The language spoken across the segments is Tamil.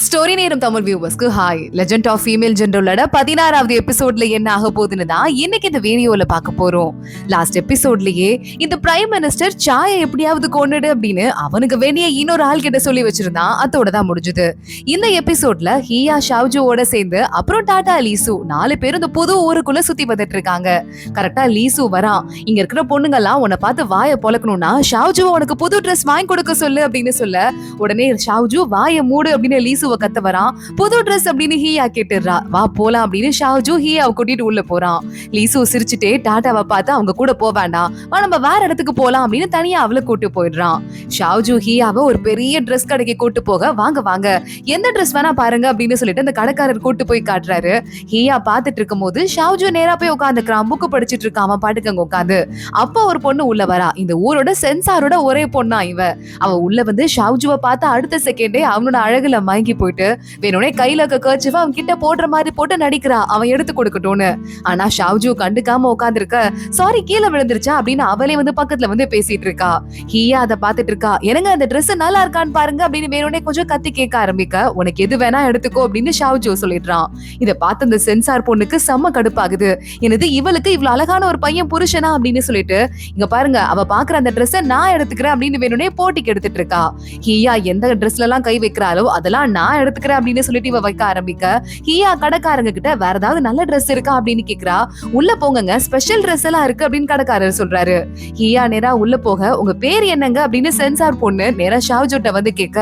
ஸ்டோரி நேரம் தமிழ் வியூவர்ஸ்க்கு ஹாய். லெஜெண்ட் ஆஃப் ஃபீமேல் ஜெனரலோட 16வது எபிசோட்ல என்ன ஆக போகுதுன்னு தான் இன்னைக்கு இந்த வீடியோல பார்க்க போறோம். லாஸ்ட் எபிசோட்லயே இந்த பிரைம் மினிஸ்டர் சாயை எப்படியாவது கொன்னுடு அப்படின்னு அவனுக்கு வேண்டிய இன்னொரு ஆள் கிட்ட சொல்லி வச்சிருந்தான். அதோட தான் முடிஞ்சது. இந்த எபிசோட்ல ஹியா ஷாவ்ஜுவோட சேர்ந்து அப்புறம் டாடா லீசு 4 பேரும் இந்த புது ஊருக்குள்ள சுத்தி வந்துட்டு இருக்காங்க. கரெக்டா லீசு வரான். இங்க இருக்கிற பொண்ணுங்கெல்லாம் உன்னை பார்த்து வாயை பொளக்கணும்னா ஷாவ்ஜு உனக்கு புது ட்ரெஸ் வாங்கி கொடுக்க சொல்லு அப்படின்னு சொல்ல உடனே ஷாவ்ஜு வாயை மூடு அப்படின்னு லீசுவ கத்த வரான். புது ட்ரெஸ் அப்படின்னு ஹியா கேட்டுறா. வா போலாம் அப்படின்னு ஷாவ்ஜு ஹியாவை கூட்டிட்டு உள்ள போறான். லீசு சிரிச்சுட்டே டாட்டாவை பார்த்து அவங்க கூட போக வேண்டாம், நம்ம வேற இடத்துக்கு போலாம் அப்படின்னு தனியா அவளை கூட்டு போயிடுறான். ஷாவ்ஜு ஹியாவை ஒரு பெரிய ட்ரெஸ் கடைக்கு கூட்டு போக வாங்க வாங்க எந்த ட்ரெஸ் வேணா பாருங்க அப்படின்னு சொல்லிட்டு அந்த கடைக்காரர் கூட்டு போய் காட்டுறாரு. ஹியா பாத்துட்டு இருக்கும் போது ஷாவ்ஜு நேரா போய் உட்காந்துக்கிறான். புக்கு படிச்சுட்டு இருக்கான். அவன் பாட்டுக்கு அங்க உட்காந்து அப்ப ஒரு பொண்ணு உள்ள வரா. இந்த ஊரோட சென்சாரோட ஒரே பொண்ணா அவ உள்ள வந்து ஷாவ்ஜுவை பார்த்து அடுத்த செகண்டே அவனோட அழகுல மயங்கி போயிட்டு வேணும்னே கையில கர்ச்சிவ அவன் கிட்ட போடுற மாதிரி போட்டு நடிக்கிறா அவன் எடுத்து கொடுக்கட்டும்னு. ஆனா ஷாவ்ஜு கண்டுக்காம உட்காந்துருக்க. சாரி கீழே விழுந்துருச்சா அப்படின்னு அவளே வந்து பக்கத்துல வந்து பேசிட்டு இருக்கா. ஹியா அதை பாத்துட்டு இருக்கா. எனக்கு அந்த ட்ரெஸ் நல்லா இருக்கான்னு பாருங்க அப்படின்னு வேணும்னே கொஞ்சம் கத்தி கேட்க ஆரம்பிக்க உனக்கு எது வேணா எடுத்துக்கோ அப்படின்னு ஷாவ்ஜு சொல்லிடுறான். இதை பார்த்து அந்த சென்சார் பொண்ணுக்கு செம்ம கடுப்பாகுது. எனது இவளுக்கு இவ்வளவு அழகான ஒரு பையன் புருஷனா அப்படின்னு சொல்லிட்டு இங்க பாருங்க அவ பாக்குற அந்த ட்ரெஸ் நான் எடுத்துக்கிறேன் அப்படின்னு வேணும்னே போட்டிக்கு எடுத்துட்டு இருக்கா. ஹியா எந்த ட்ரெஸ்ல எல்லாம் கை வைக்கிறாளோ அதெல்லாம் நான் எடுத்துக்கிறேன் அப்படின்னு சொல்லிட்டு இவ வைக்க ஆரம்பிக்க ஹியா கடைக்காரங்க கிட்ட வேற ஏதாவது நல்ல ட்ரெஸ் இருக்கா அப்படின்னு கேக்குறா. உள்ள போங்க ஸ்பெஷல் ட்ரெஸ் எல்லாம் இருக்கு அப்படின்னு கடைக்காரர் சொல்றாரு. ஹியா நேரா உள்ள போக உங்க பேர் என்னங்க அப்படின்னு சென்சார் பொண்ணு நேரா ஷாவ்ஜுட்ட வந்து கேட்க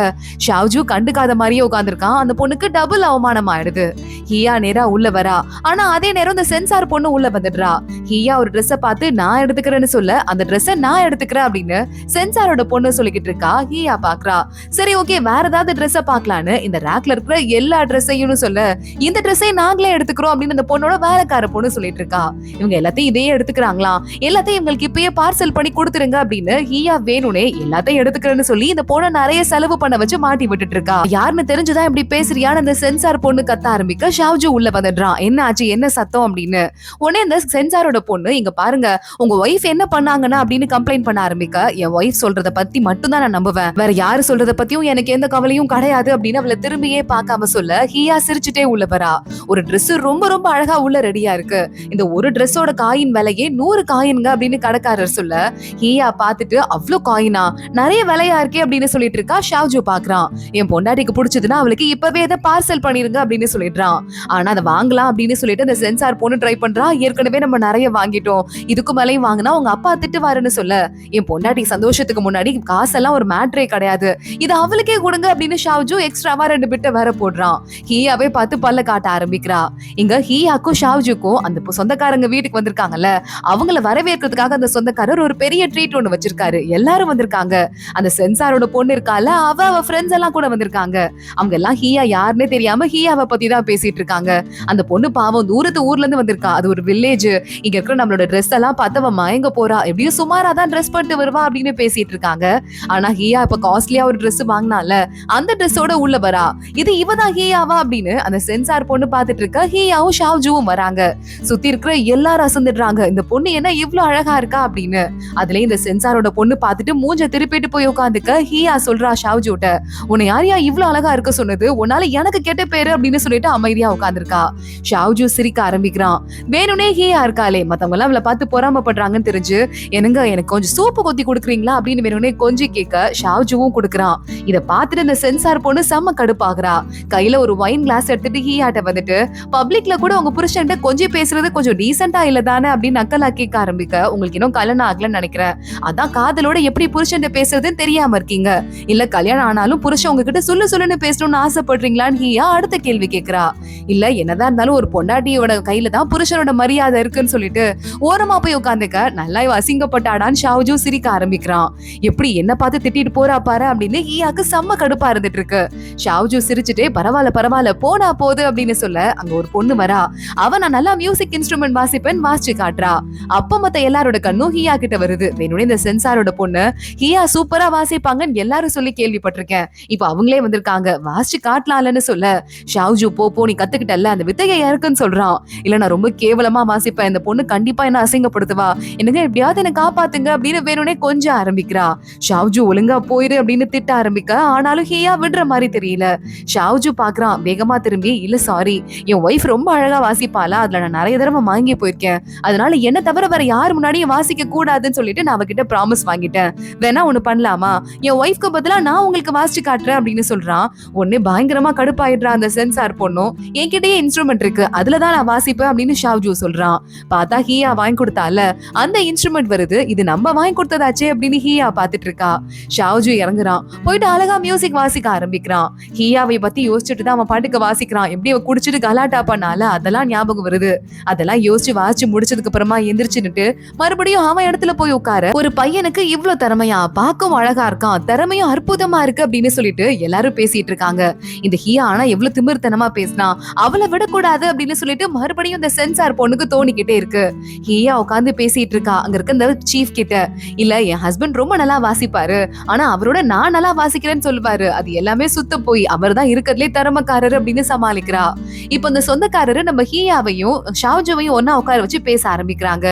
ஷாவ்ஜு கண்டுக்காத மாதிரியே உட்கார்ந்துருக்கான். அந்த பொண்ணுக்கு டபுள் அவமானம் ஆயிடுது. ஹியா நேரா உள்ள வரா. ஆனா அதே நேரம் இந்த சென்சார் பொண்ணு உள்ள வந்துடுறா. ஹியா ஒரு ட்ரெஸ்ஸ பார்த்து நான் எடுத்துக்கிறேன்னு சொல்ல அந்த ட்ரெஸ்ஸ நான் எடுத்துக்கிறேன் அப்படின்னு சென்சாரோட பொண்ணு சொல்லிக்கிட்டு இருக்கா. ஹியா பாக்குறா. சரி ஓகே வேற ஏதாவது ட்ரெஸ்ஸ பாக்கலான்னு இந்த ரேக்ல இருக்கிற எல்லா ட்ரெஸ்ஸையும் சொல்ல இந்த ட்ரெஸ்ஸை நாங்களே எடுத்துக்கிறோம் அப்படின்னு அந்த பொண்ணோட வேலைக்கார பொண்ணு சொல்லிட்டு இருக்கா. இவங்க எல்லாத்தையும் இதையே எடுத்துக்கிறாங்களா, எல்லாத்தையும் இவங்களுக்கு இப்பயே பார்சல் பண்ணி கொடுத்துருங்க அப்படின்னு ஹியா வேணும்னே எல்லாத்தையும் எடுத்துக்கிறேன்னு சொல்லி இந்த பொண்ணை நிறைய செலவு பண்ண வச்சு மாட்டி விட்டுட்டு இருக்கா. யாருன்னு தெரிஞ்சுதான் இப்படி பேசுறியான்னு அந்த சென்சார் பொண்ணு கத்த ஆரம்பிக்க ஷாவ்ஜு உள்ள வந்துடுறான். என்ன ஆச்சு என்ன சத்தம் அப்படின்னு. உடனே இந்த சென்சாரோட பொண்ணு இங்க பாருங்க உங்க ஒய்ஃப் என்ன பண்ணாங்கன்னா அப்படின்னு கம்ப்ளைண்ட் பண்ண ஆரம்பிக்க என் ஒய்ஃப் சொல்றத பத்தி மட்டும் தான் நான் நம்புவேன், வேற யாரு சொல்றத பத்தியும் எனக்கு எந்த கவலையும் கிடையாது அப்படின்னு அவளை திரும்பியே பார்க்காம சொல்ல ஹியா சிரிச்சுட்டே உள்ள வரா. ஒரு Dress ரொம்ப ரொம்ப அழகா உள்ள ரெடியா இருக்கு. இந்த ஒரு Dressோட காயின் விலையே 100 காயின்ங்க அப்படின்னு கடைக்காரர் சொல்ல ஹியா பார்த்துட்டு அவ்வளவு காயினா நிறைய விலையா இருக்கே அப்படின்னு சொல்லிட்டு இருக்கா. ஷாவ்ஜு பாக்குறான். என் பொண்டாட்டிக்கு பிடிச்சதுன்னா அவளுக்கு இப்பவே இதை பார்சல் பண்ணிருங்க அப்படின்னு சொல்லிடுறான். ஆனா அதை வாங்கலாம் அப்படின்னு சொல்லிட்டு அந்த சென்சார் பொண்ணு ட்ரை பண்றா. ஏற்கனவே நம்ம நிறைய வாங்கிட்டோம், இதுக்கு மேலையும் வாங்கினா உங்க அப்பா திட்டுவாருன்னு சொல்ல என் பொண்டாட்டி சந்தோஷத்துக்கு முன்னாடி காசெல்லாம் ஒரு மேட்ரே கிடையாது, இது அவளுக்கே கொடுங்க அப்படின்னு ஷாவ்ஜு எக்ஸ்ட்ராவா 2 பிட்ட வேற போடுறான். ஹியாவே பார்த்து பல்ல காட்ட ஆரம்பிக்கிறா. இங்க ஹியாக்கும் ஷாவ்ஜுக்கும் அந்த சொந்தக்காரங்க வீட்டுக்கு வந்திருக்காங்கல்ல அவங்கள வரவேற்கிறதுக்காக அந்த சொந்தக்காரர் ஒரு பெரிய ட்ரீட் ஒண்ணு வச்சிருக்காரு. எல்லாரும் வந்திருக்காங்க. அந்த சென்சாரோட பொண்ணு இருக்கால அவ ஃப்ரெண்ட்ஸ் எல்லாம் கூட வந்திருக்காங்க. அவங்க எல்லாம் ஹியா யாருன்னே தெரியாம ஹியாவை பத்தி தான் பேசிட்டு இருக்காங்க. அந்த பொண்ணு பாவம் தூரத்து ஊர்ல இருந்து வந்திருக்கா. அது ஒரு வில்லேஜ். இங்க இருக்கிற நம்மளோட ட்ரெஸ் எல்லாம் பார்த்து அவ மயங்க போறா, எப்படியும் சுமாரா தான் ட்ரெஸ் பண்ணிட்டு வருவா அப்படின்னு பேசிட்டு இருக்காங்க. ஆனா ஹியா இப்ப காஸ்ட்லியா ஒரு ட்ரெஸ் வாங்கினால அந்த ட்ரெஸ்ஸோட உள்ள வரா. இது இவதான் ஹியாவா அப்படின்னு அந்த சென்சார் பொண்ணு பாத்துட்டு இருக்க. ஹியாவும் ஷாவ்ஜுவும் வராங்க. சுத்தி இருக்கிற எல்லாரும் அசந்துடுறாங்க. இந்த பொண்ணு என்ன இவ்வளவு அழகா இருக்கா அப்படின்னு. அதுல இந்த சென்சாரோட பொண்ணு பாத்துட்டு மூஞ்ச திருப்பிட்டு போய் உட்காந்துக்க ஹியா சொல்றா ஷாவ்ஜுட்ட, உன்னை யாரையா இவ்வளவு அழகா இருக்க சொன்னது, உன்னால எனக்கு கெட்ட பேரு அப்படின்னு சொல்லிட்டு அமைதியா உட்காந்துருக்கா. ஷாவ்ஜு சிரிக்க ஆரம்பிக்கிறான். வேணும்னே ஹியா இருக்காளே மத்தவங்க எல்லாம் அவளை பார்த்து பொறாமப்படுறாங்கன்னு தெரிஞ்சு என்னங்க எனக்கு கொஞ்சம் சூப்பு கொத்தி கொடுக்குறீங்களா அப்படின்னு வேணும்னே கொஞ்சம் கேட்க ஷாவ்ஜுவும் கொடுக்குறான். இதை பார்த்துட்டு இந்த சென்சார் பொண்ணு செம்ம கடுப்பாகிறா. கையில ஒரு வைன் கிளாஸ் எடுத்துட்டு ஹியாட்ட வந்துட்டு பப்ளிக்ல கூட உங்க புருஷன்ட்ட கொஞ்சம் பேசுறது கொஞ்சம் டீசென்டா இல்ல தானே அப்படின்னு நக்கலா கேட்க ஆரம்பிக்க உங்களுக்கு இன்னும் கல்யாணம் ஆகலன்னு நினைக்கிறேன், அதான் காதலோட எப்படி புருஷன்ட்ட பேசுறதுன்னு தெரியாம இருக்கீங்க, இல்ல கல்யாணம் ஆனாலும் புருஷன் உங்ககிட்ட சொல்லுன்னு பேசணும்னு ஆசைப்படுறீங்களான்னு ஹியா அடுத்த கேள்வி கேட்கிறா. இல்ல என்னதான் இருந்தாலும் ஒரு பொண்டாட்டியோட கையில தான் புருஷனோட மரியாதை இருக்குன்னு சொல்லிட்டு ஓரமா போய் உட்காந்துக்க நல்லா அசிங்கப்பட்டாடான்னு ஷாவ்ஜு சிரிக்க ஆரம்பிக்கிறான். எப்படி என்ன பார்த்து திட்டிட்டு போறா பாரு அப்படின்னு ஹியாக்கு செம்ம கடுப்பா இருந்துட்டு இருக்கு. ஷாவ்ஜு சிரிச்சுட்டே பரவாயில்ல போனா போது அப்படின்னு சொல்ல அங்க ஒரு பொண்ணு வரா. அவ நான் நல்லா மியூசிக் இன்ஸ்ட்ருமெண்ட் வாசிப்பேன் வாசிச்சு காட்டுறா. அப்ப மத்த எல்லாரோட கண்ணும் ஹியா கிட்ட வருது. வேணும்னே இந்த சென்சாரோட பொண்ணு ஹியா சூப்பரா வாசிப்பாங்கன்னு எல்லாரும் சொல்லி கேள்விப்பட்டிருக்கேன், இப்ப அவங்களே வந்திருக்காங்க வாசிச்சு காட்டலாம்லன்னு சொல்ல ஷாவ்ஜு போ நீ கத்துக்கிட்டல அந்த வித்தையை யாருக்குன்னு சொல்றான். இல்ல நான் ரொம்ப கேவலமா வாசிப்பேன், இந்த பொண்ணு கண்டிப்பா என்ன அசிங்கப்படுத்துவா, என்னங்க எப்படியாவது என்ன காப்பாத்துங்க அப்படின்னு வேணும்னே கொஞ்சம் ஆரம்பிக்கிறா. ஷாவ்ஜு ஒழுங்கா போயிரு அப்படின்னு திட்ட ஆரம்பிக்க ஆனாலும் ஹியா விடுற மாதிரி தெரியல. ஷாவ்ஜு பாக்குறான், வேகமா திரும்பி, இல்ல சாரி, என் ஒய்ஃப் ரொம்ப அழகா வாசிப்பாளா, அதுல நான் நிறைய தடவை வாங்கி போயிருக்கேன், அதனால என்ன தவிர வேற யார் முன்னாடியும் வாசிக்க கூடாதுன்னு சொல்லிட்டு நான் அவகிட்ட ப்ராமிஸ் வாங்கிட்டேன், வேணா ஒண்ணு பண்ணலாமா, என் ஒய்ஃப்க்கு பதிலா நான் உங்களுக்கு வாசிச்சு காட்டுறேன் அப்படின்னு சொல்றான். உடனே பயங்கரமா கடுப்பாயிடுறான் அந்த சென்சார் பொண்ணும். என்கிட்டயே இன்ஸ்ட்ருமெண்ட் இருக்கு, அதுலதான் நான் வாசிப்பேன் அப்படின்னு ஷாவ்ஜு சொல்றான். பார்த்தா ஹியா வாங்கி கொடுத்தால அந்த இன்ஸ்ட்ருமெண்ட் வருது, இது நம்ம வாங்கி கொடுத்ததாச்சே அப்படின்னு ஹியா பாத்துட்டு இருக்கா. ஷாவ்ஜு இறங்குறான், போயிட்டு அழகா மியூசிக் வாசிக்க ஆரம்பிக்கிறான். ஹியாவை பத்தி யோசிச்சுட்டு தான் அவன் பாட்டுக்கு வாசிக்கிறான். எப்படி அவ குடிச்சிட்டு கலாட்டா பண்ணால அதெல்லாம் ஞாபகம் வருது. அதெல்லாம் யோசிச்சு வாசிச்சு முடிச்சதுக்கு அப்புறமா எந்திரிச்சுட்டு மறுபடியும் அவன் இடத்துல போய் உட்கார, ஒரு பையனுக்கு இவ்வளவு திறமையா, பார்க்கவும் அழகா இருக்கான், திறமையும் அற்புதமா இருக்கு அப்படின்னு சொல்லிட்டு எல்லாரும் பேசிட்டு இருக்காங்க. இந்த ஹியா ஆனா எவ்வளவு திமிர்த்தனமா பேசினா, அவளை விடக்கூடாது அப்படின்னு சொல்லிட்டு மறுபடியும் இந்த சென்சார் பொண்ணுக்கு தோணிக்கிட்டே இருக்கு. ஹியா உட்காந்து பேசிட்டு இருக்கா அங்க இருக்க இந்த சீஃப் கிட்ட. இல்ல, என் ஹஸ்பண்ட் ரொம்ப நல்லா வாசிப்பாரு, ஆனா அவரோட நான் நல்லா வாசிக்கிறேன்னு சொல்லுவாரு, அது எல்லாமே சுத்த போய், அவர் தான் இருக்கிறதுலே திறமைக்காரர் அப்படின்னு சமாளிக்கிறா. இப்ப இந்த சொந்தக்காரரு நம்ம ஹியாவையும் ஷாவ்ஜுவையும் ஒன்னா உட்கார வச்சு பேச ஆரம்பிக்கிறாங்க.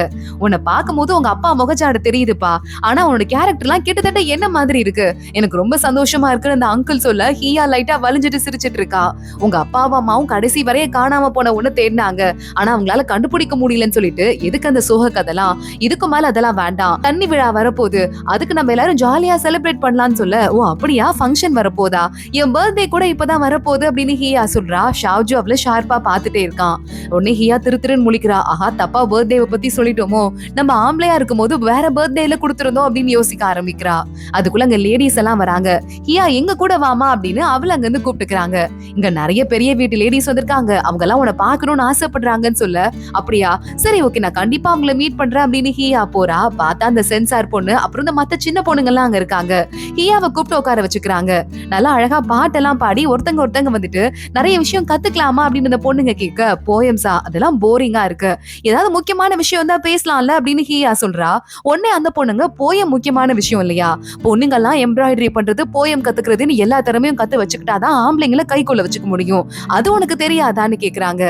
உன்னை பார்க்கும்போது உங்க அப்பா முகச்சாடு தெரியுதுப்பா, ஆனா உன்னோட கேரக்டர்லாம் கிட்டத்தட்ட என்ன மாதிரி இருக்கு, எனக்கு ரொம்ப சந்தோஷமா இருக்கு அந்த அங்கிள் சொல்ல ஹியா லைட்டா வலிஞ்சிட்டு சிரிச்சிட்டு இருக்கா. உங்க அப்பாவும் அம்மாவும் கடைசி வரைய காணாம போன ஒண்ணு தேடினாங்க, ஆனா அவங்களால கண்டுபிடிக்க முடியலன்னு சொல்லிட்டு எதுக்கு அந்த சோக கதெல்லாம், இதுக்கு மேல அதெல்லாம் வேண்டாம், தண்ணி விழா வரப்போகுது, அதுக்கு நம்ம எல்லாரும் ஜாலியா செலிப்ரேட் பண்ணலாம்னு சொல்ல, ஓ அப்படியா, ஃபங்க்ஷன் வரப்போதா, என் பர்த்டே கூட இப்பதான் வரப்போகுது அப்படின்னு ஹியா சொல்றா. ஷாவ்ஜு அவள ஷார்ப்பா பாத்துட்டே இருக்கான். உடனே ஹியா திருன்னு முழிக்கிறா. ஆஹா, தப்பா பர்த்டேவை பத்தி சொல்லிட்டோமோ, நம்ம ஆம்பளையா இருக்கும் போது வேற பர்த்டேல கொடுத்துருந்தோம் அப்படின்னு யோசிக்க ஆரம்பிக்கிறா. அதுக்குள்ள அங்க லேடிஸ் எல்லாம் வராங்க. ஹியா எங்க கூட வாமா அப்படின்னு அவள அங்க இருந்து கூப்பிட்டுக்கிறாங்க. இங்க நிறைய பெரிய வீட்டு லேடிஸ் வந்திருக்காங்க, அவங்க எல்லாம் உன்னை பாக்கணும்னு ஆசைப்படுறாங்கன்னு சொல்ல, அப்படியா, சரி ஓகே, நான் கண்டிப்பா அவங்கள மீட் பண்றேன் அப்படின்னு ஹியா போறா. பார்த்தா அந்த சென்சார் பொண்ணு அப்புறம் இந்த மத்த சின்ன பொண்ணுங்க எல்லாம் அங்க இருக்காங்க. ஹியாவை கூப்பிட்டு உட்கார வச்சுக்கிறாங்க. நல்லா அழகா பாட்டெல்லாம் பாடி ஒருத்தங்க வந்துட்டு நிறைய விஷயம் கத்துக்கலாமா அப்படின்னு இந்த பொண்ணுங்க கேட்க, போயம்ஸா, அதெல்லாம் போரிங்கா இருக்கு, ஏதாவது முக்கியமான விஷயம் தான் பேசலாம்ல அப்படின்னு ஹியா சொல்றா. உடனே அந்த பொண்ணுங்க, போயம் முக்கியமான விஷயம் இல்லையா, பொண்ணுங்க எல்லாம் எம்ப்ராய்டரி பண்றது, போயம் கத்துக்கிறதுன்னு எல்லா திறமையும் கத்து வச்சுக்கிட்டாதான் ஆம்பளைங்களை கைக்குள்ள வச்சுக்க முடியும், அது உனக்கு தெரியாதான்னு கேக்குறாங்க.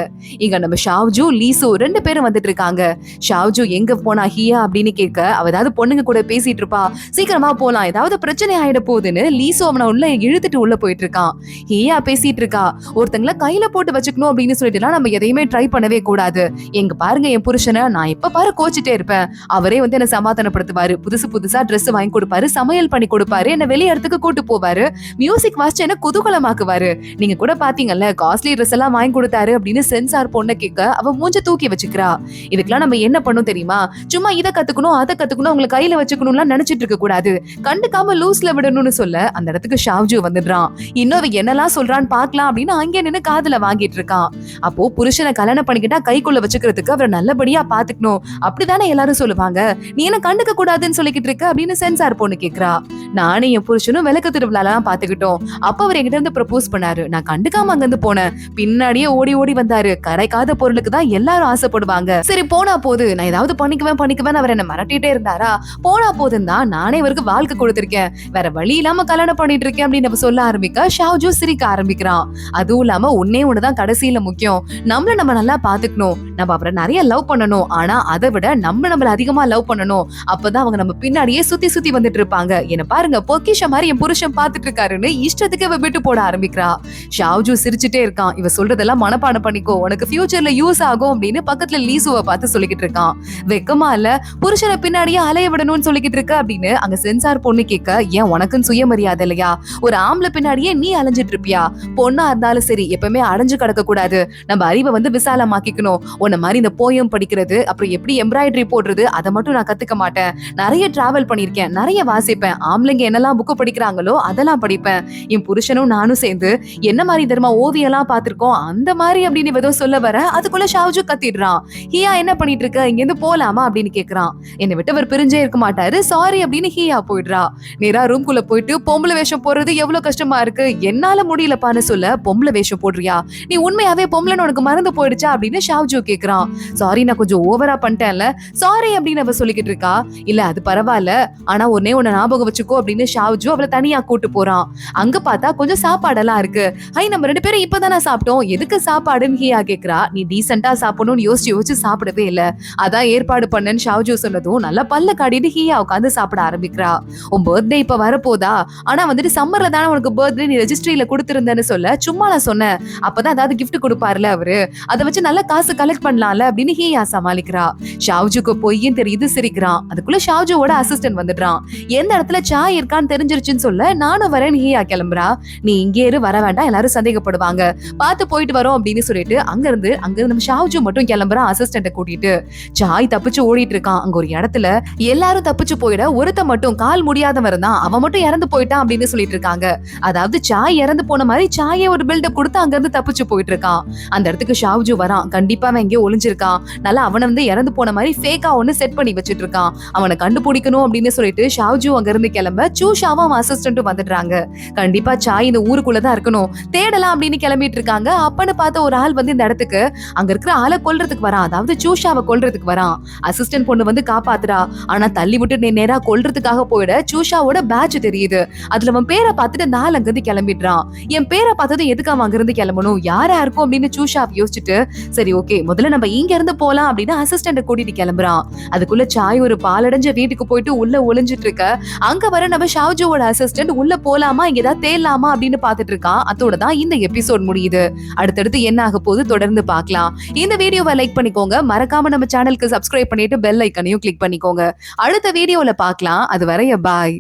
இங்க நம்ம ஷாவ்ஜு லீசு ரெண்டு பேரும் வந்துட்டு இருக்காங்க. ஷாவ்ஜு எங்க போனா ஹியா அப்படின்னு கேட்க, அவ ஏதாவது பொண்ணுங்க கூட பேசிட்டு இருப்பா, சீக்கிரமா போலாம், ஏதாவது பிரச்சனை ஆயிட போகுதுன்னு லீசு அவனை உள்ள இழுத்துட்டு உள்ள போயிட்டு இருக்கான். ஹியா பேசிட்டு இருக்கா, ஒருத்தங்கள கையில போட்டு வச்சுக்கணும் அப்படின்னு சொல்லிட்டு நம்ம எதையுமே ட்ரை பண்ணவே கூடாது, எங்க பாருங்க என் புருஷனை நான் எப்ப பாரு கோச்சிட்டே இருப்பேன், அவரே வந்து என்ன சமாதானப்படுத்துவாரு, புதுசா ட்ரெஸ் வாங்கி கொடுப்பாரு, சமையல் பண்ணி கொடுப்பாரு, என்ன வெளிய இடத்துக்கு கூட்டு போவாரு, மியூசிக் வாசிச்சு என்ன குதூகலமாக்குவாரு, நீங்க கூட பாத்தீங்கல்ல காஸ்ட்லி ட்ரெஸ் எல்லாம் வாங்கி கொடுத்தாரு அப்படின்னு சென்சார் பொண்ணை கேட்க அவ மூஞ்ச தூக்கி வச்சுக்கிறா. இதுக்கெல்லாம் நம்ம என்ன பண்ணும் தெரியுமா, சும்மா இதை கத்துக்கணும் அதை கத்துக்கணும் உங்களை கையில வச்சுக்கணும்லாம் நினைச்சிட்டு இருக்க கூடாது, கண்டுக்காம லூஸ்ல விடணும்னு சொல்ல அந்த இடத்துக்கு ஷாவ்ஜு வந்துடுறான். இன்னொரு என்னெல்லாம் சொல்றான்னு பாக்கலாம் அப்படின்னு அங்கே நின்னு காதுல வாங்கிட்டு இருக்கான். அப்போ புருஷனை கல்யாணம் பண்ணிக்கிட்டா கைக்குள்ள வச்சுக்கிறதுக்கு அவரை நல்லபடியா பாத்துக்கணும் அப்படிதானே எல்லாரும் சொல்லுவாங்க, நீ என்ன கண்டுக்க கூடாதுன்னு சொல்லிக்கிட்டு இருக்க அப்படின்னு சென்சார் பொண்ணு கேக்குறா. நானே என் புருஷனும் விளக்கு திருவிழாலாம் பாத்துக்கிட்டோம், அப்ப அவர் என்கிட்ட இருந்து ப்ரப்போஸ் பண்ணாரு, நான் கண்டுக்காம அங்க இருந்து போனேன், பின்னாடியே ஓடி ஓடி வந்தாரு, கரைக்காத பொருளுக்கு தான் எல்லாரும் ஆசைப்படுவாங்க, சரி போனா போது, நான் ஏதாவது பண்ணிக்குவேன் அவர் என்ன மிரட்டிட்டே இருந்தாரா, போனா போதுன்னு தான் நானே இவருக்கு வாழ்க்கை கொடுத்திருக்கேன், வேற வழி இல்லாம கல்யாணம் பண்ணிட்டு இருக்கேன் அப்படின்னு நம்ம சொல்ல ஆரம்பிக்க ஷாவ்ஜு சிரிக்க ஆரம்பிக்கிறான். அதுவும் இல்லாம ஒன்னே ஒண்ணுதான் கடைசியில முக்கியம், நம்ம நல்லா பாத்துக்கணும், நம்ம அவரை நிறைய லவ் பண்ணணும், ஆனா அதை விட நம்மள அதிகமா லவ் பண்ணணும், அப்பதான் அவங்க நம்ம பின்னாடியே சுத்தி வந்துட்டு இருப்பாங்க, என்ன பாருங்க பொக்கிஷ மாதிரி என் புருஷன் பாத்துட்டு இருக்காருன்னு இஷ்டத்துக்கு இவ விட்டு போட ஆரம்பிக்கிறா. ஷாவ்ஜு சிரிச்சுட்டே இருக்கான். இவ சொல்றதெல்லாம் மனப்பாடம் பண்ணிக்கோ, உனக்கு ஃபியூச்சர்ல யூஸ் ஆகும் அப்படின்னு பக்கத்துல லீசுவை பார்த்து சொல்லிக்கிட்டு இருக்கான். வெக்கமா இல்ல, புருஷனை பின்னாடியே அலைய விடணும்னு சொல்லிக்கிட்டு இருக்க அப்படின்னு அங்க சென்சார் பொண்ணு கேட்க, ஏன் உனக்குன்னு சுயமரியாதை இல்லையா, ஒரு ஆம்பளை பின்னாடியே நீ அலைஞ்சிட்டு இருப்பியா, பொண்ணா இருந்தாலும் சரி எப்பவுமே அடைஞ்சு கிடக்க கூடாது, நம்ம அறிவை வந்து விசாலமாக்கிக்கணும், உன்ன மாதிரி இந்த போயம் படிக்கிறது அப்புறம் எப்படி எம்ப்ராய்டரி போடுறது அதை மட்டும் நான் கத்துக்க மாட்டேன், நிறைய டிராவல் பண்ணிருக்கேன், நிறைய வாசிப்பேன், ஆம்பளைங்க என்னெல்லாம் புக்கு படிக்கிறாங்களோ அதெல்லாம் படிப்பேன், என் புருஷனும் நானும் சேர்ந்து என்ன மாதிரி தர்மா ஓவியம் எல்லாம் பாத்திருக்கோம் அந்த மாதிரி அப்படின்னு ஏதோ சொல்ல வர அதுக்குள்ள ஷாவ்ஜு கத்திடுறான். ஹியா என்ன பண்ணிட்டு இருக்க, இங்க இருந்து போலாமா அப்படின்னு கேக்குறான். என்னை விட்டு அவர் பிரிஞ்சே இருக்க மாட்டாரு, சாரி அப்படின்னு ஹியா போயிடுறா. நேரா ரூம்குள்ள போயிட்டு பொம்பளை வேஷம் போடுறது எவ்வளவு கஷ்டமா இருக்கு, என்னால முடியலப்பான்னு சொல்ல, பொம்பளை வேஷம் போடுறியா, நீ உண்மையாவே பொம்பளைன்னு உனக்கு மறந்து போயிடுச்சா அப்படின்னு ஷாவ்ஜு கேக்குறான். சாரி நான் கொஞ்சம் ஓவரா பண்ணிட்டேன்ல, சாரி அப்படின்னு அவ சொல்லிக்கிட்டு இருக்கா. இல்ல அது பரவாயில்ல, ஆனா ஒன்னே உன்னை ஞாபகம் வச்சுக்கோ அப்படின்னு ஷாவ்ஜு அவளை தனியா கூட்டு போறான். அங்க பார்த்தா கொஞ்சம் சாப்பாடெல்லாம் இருக்கு. ஹை, நம்ம ரெண்டு பேரும் இப்பதானே சாப்பிட்டோம், எதுக்கு சாப்பாடுன்னு ஹியா கேக்குறா. நீ டீசென்டா சாப்பிடணும்னு யோசிச்சு சாப்பிடவே இல்ல, அதான் ஏற்பாடு பண்ணேன்னு ஷாவ்ஜு சொன்னதும் நல்லா பல்ல காட்டிட்டு ஹியா உட்காந்து சாப்பிட ஆரம்பிக்கிறா. உன் பர்த்டே இப்ப வரப்போதா, ஆனா வந்துட்டு சம்மர்ல தானே உனக்கு பர்த்டே, நீ ரெஜிஸ்ட்ரியில கொடுத்திருந்தேன்னு சொல்ல சும்மா நான் சொன்னேன், அப்பதான் ஏதாவது கிஃப்ட் கொடுப்பாருல அவரு, அதை வச்சு நல்ல காசு கலெக்ட் பண்ணலாம்ல அப்படின்னு ஹீயா சமாளிக்கிறா. ஷாவ்ஜுக்கு பொய்யும் தெரியுது, சிரிக்கிறான். அதுக்குள்ள ஷாவ்ஜுவோட அசிஸ்டன்ட் வந்துடுறான். எந்த இடத்துல சாய் இருக்கான்னு தெரிஞ்சிருச்சுன்னு சொல்ல நானும் வரேன்னு ஹீயா கிளம்புறா. நீ இங்கே இரு, வர வேண்டாம், எல்லாரும் சந்தேகப்படுவாங்க, பார்த்து போயிட்டு வரோம் அப்படின்னு சொல்லிட்டு அங்க நம்ம ஷாவ்ஜு மட்டும் கிளம்புறான் அசிஸ்டன்ட கூட்டிட்டு. சாய் தப்பிச்சு ஓடிட்டு இருக்கான். அங்க ஒரு இடத்துல எல்லாரும் தப்பிச்சு போயிட ஒருத்த மட்டும் கால் முடியாதவன் இருந்தான், அவன் மட்டும் இறந்து போயிட்டான் அப்படின்னு சொல்லிட்டு இருக்காங்க. அதாவது சாய் இறந்து போன மாதிரி சாயே ஒரு பில்டப் கொடுத்து அங்க இருந்து தப்பிச்சு போயிட்டு இருக்கான். அந்த இடத்துக்கு ஷாவ்ஜு வரான். கண்டிப்பா அவன் எங்கேயோ ஒளிஞ்சிருக்கான். நல்லா அவனை வந்து இறந்து போன மாதிரி ஃபேக்கா ஒன்னு செட் பண்ணி வச்சிட்டு இருக்கான். அவனை கண்டுபிடிக்கணும் அப்படின்னு சொல்லிட்டு ஷாவ்ஜு அங்க இருந்து கிளம்ப சூஷாவும் அவன் அசிஸ்டன்ட்டும் வந்துடுறாங்க. கண்டிப்பா சாய் இந்த ஊருக்குள்ளதான் இருக்கணும், தேடலாம் அப்படின்னு கிளம்பிட்டு இருக்காங்க. அப்பன்னு பார்த்த ஒரு ஆள் வந்து இந்த இடத்துக்கு அங்க இருக்கிற ஆளை கொல்றதுக்கு வரான். அதாவது சூஷாவை கொல்றதுக்கு வரான். அசிஸ்டன்ட் பொண்ணு வந்து காப்பாத்துறா. ஆனா தள்ளி விட்டு நேரா கொல்றதுக்காக போயிட சூஷாவோட பேட்ச் தெரியுது. அதுல அவன் பேரை பார்த்துட்டு அந்த ஆள் அங்கிருந்து கிளம்பிடுறான். என் பேரை பார்த்தது எதுக்கு அவன் அங்கிருந்து கிளம்பணும், யாரா இருக்கும் அப்படின்னு சூஷா யோசிச்சுட்டு சரி ஓகே முதல்ல நம்ம இங்க இருந்து போலாம் அப்படின்னு அசிஸ்டன்ட் கூட்டிட்டு கிளம்புறான். அதுக்குள்ள சாய் ஒரு பாலடைஞ்ச வீட்டுக்கு போயிட்டு உள்ள ஒளிஞ்சிட்டு இருக்க. அங்க வர நம்ம ஷாவ்ஜுவோட அசிஸ்டன்ட் உள்ள போலாமா இங்க ஏதாவது தேடலாமா அப்படின்னு பாத்துட்டு இருக்கான். அதோட தான் இந்த எபிசோட் முடியுது. அடுத்தடுத்து என்ன ஆக போகுது தொடர்ந்து பார்க்கலாம். இந்த வீடியோவை லைக் பண்ணிக்கோங்க, மறக்காம நம்ம சேனலுக்கு சப்ஸ்கிரைப் பண்ணிட்டு பெல் ஐக்கனையும் கிளிக் பண்ணிக்கோங்க. அடுத்த வீடியோல பார்க்கலாம். அது வரைய பாய்.